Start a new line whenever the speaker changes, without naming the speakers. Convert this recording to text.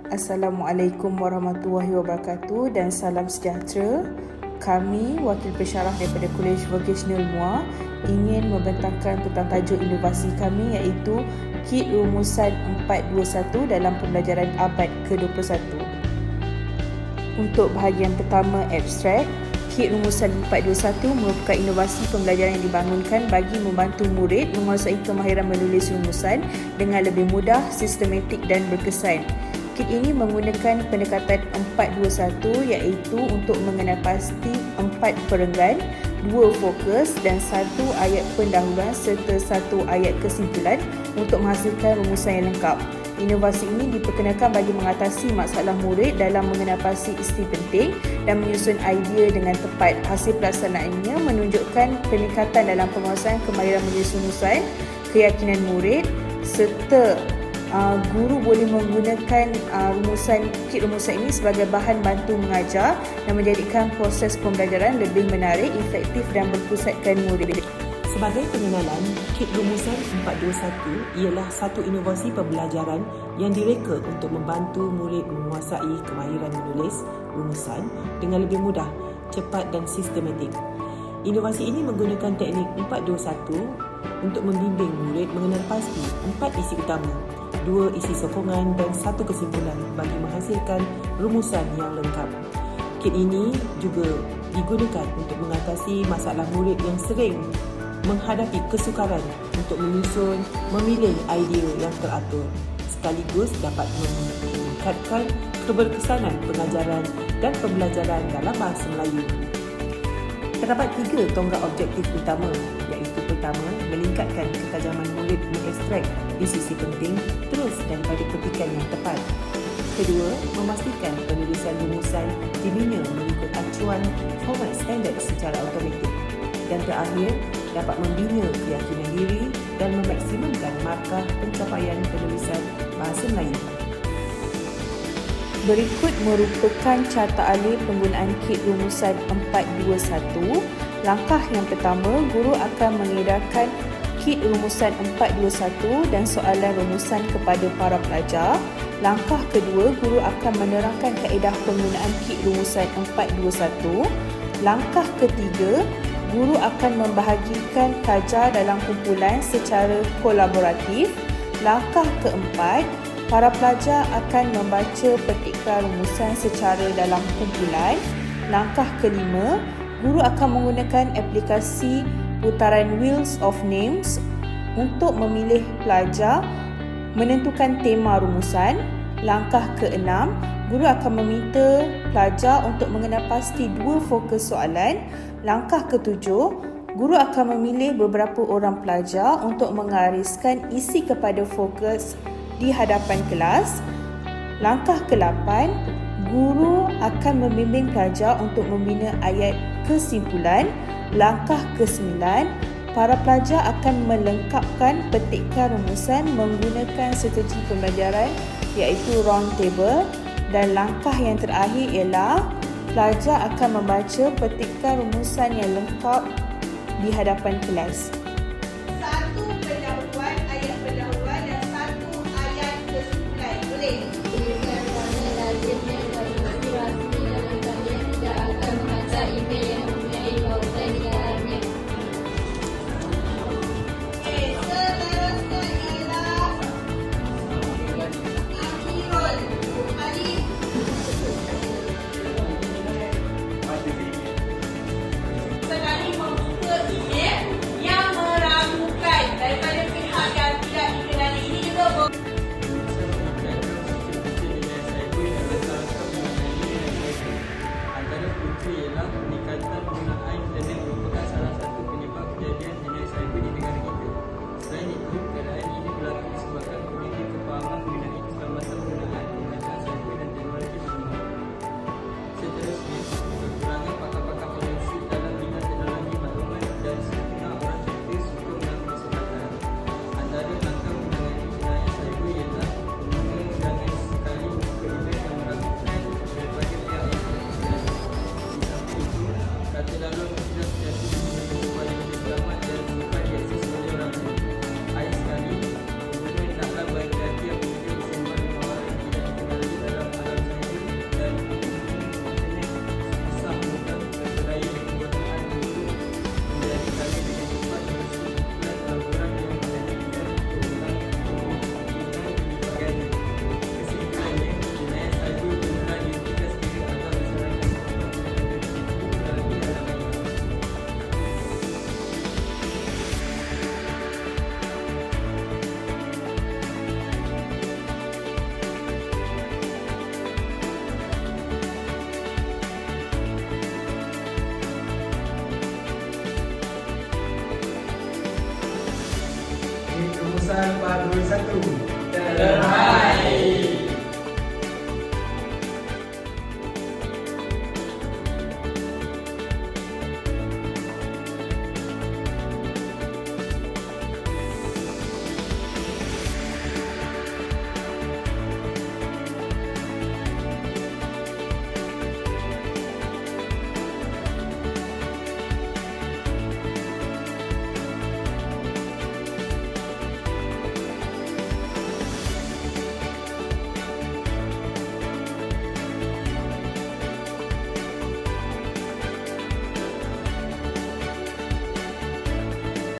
Assalamualaikum warahmatullahi wabarakatuh dan salam sejahtera. Kami, wakil pensyarah daripada Kolej Vocational MUA, ingin membentangkan tentang tajuk inovasi kami iaitu Kit Rumusan 421 dalam pembelajaran abad ke-21. Untuk bahagian pertama, abstrak, Kit Rumusan 421 merupakan inovasi pembelajaran yang dibangunkan bagi membantu murid menguasai kemahiran menulis rumusan dengan lebih mudah, sistematik dan berkesan. Kit ini menggunakan pendekatan 421 iaitu untuk mengenal pasti 4 perenggan, 2 fokus dan 1 ayat pendahuluan serta 1 ayat kesimpulan untuk menghasilkan rumusan yang lengkap. Inovasi ini diperkenalkan bagi mengatasi masalah murid dalam mengenal pasti isti penting dan menyusun idea dengan tepat. Hasil pelaksanaannya menunjukkan peningkatan dalam penguasaan kemahiran menulis rumusan, keyakinan murid serta guru boleh menggunakan kit rumusan ini sebagai bahan bantu mengajar dan menjadikan proses pembelajaran lebih menarik, efektif dan berpusatkan murid.
Sebagai pengenalan, Kit Rumusan 421 ialah satu inovasi pembelajaran yang direka untuk membantu murid menguasai kemahiran menulis rumusan dengan lebih mudah, cepat dan sistematik. Inovasi ini menggunakan teknik 421 untuk membimbing murid mengenal pasti 4 isi utama, 2 isi sokongan dan 1 kesimpulan bagi menghasilkan rumusan yang lengkap. Kit ini juga digunakan untuk mengatasi masalah murid yang sering menghadapi kesukaran untuk menyusun, memilih idea yang teratur, sekaligus dapat meningkatkan keberkesanan pengajaran dan pembelajaran dalam bahasa Melayu. Terdapat 3 tonggak objektif utama, iaitu pertama, meningkatkan ketajaman murid mengekstrak isi penting terus dan pada petikan yang tepat. Kedua, memastikan penulisan rumusan dibina mengikut acuan format standard secara automatik. Dan terakhir, dapat membina keyakinan diri dan memaksimumkan markah pencapaian penulisan bahasa Melayu.
Berikut merupakan carta alih penggunaan Kit Rumusan 421. Langkah yang pertama, guru akan mengedarkan Kit Rumusan 421 dan soalan rumusan kepada para pelajar. Langkah kedua, guru akan menerangkan kaedah penggunaan Kit Rumusan 421. Langkah ketiga, guru akan membahagikan pelajar dalam kumpulan secara kolaboratif. Langkah keempat, para pelajar akan membaca petikan rumusan secara dalam kumpulan. Langkah kelima, guru akan menggunakan aplikasi putaran Wheels of Names untuk memilih pelajar menentukan tema rumusan. Langkah keenam, guru akan meminta pelajar untuk mengenal pasti 2 fokus soalan. Langkah ketujuh, guru akan memilih beberapa orang pelajar untuk mengariskan isi kepada fokus di hadapan kelas. Langkah ke-8, guru akan membimbing pelajar untuk membina ayat kesimpulan. Langkah ke-9, para pelajar akan melengkapkan petikan rumusan menggunakan strategi pembelajaran iaitu round table. Dan langkah yang terakhir ialah pelajar akan membaca petikan rumusan yang lengkap di hadapan kelas.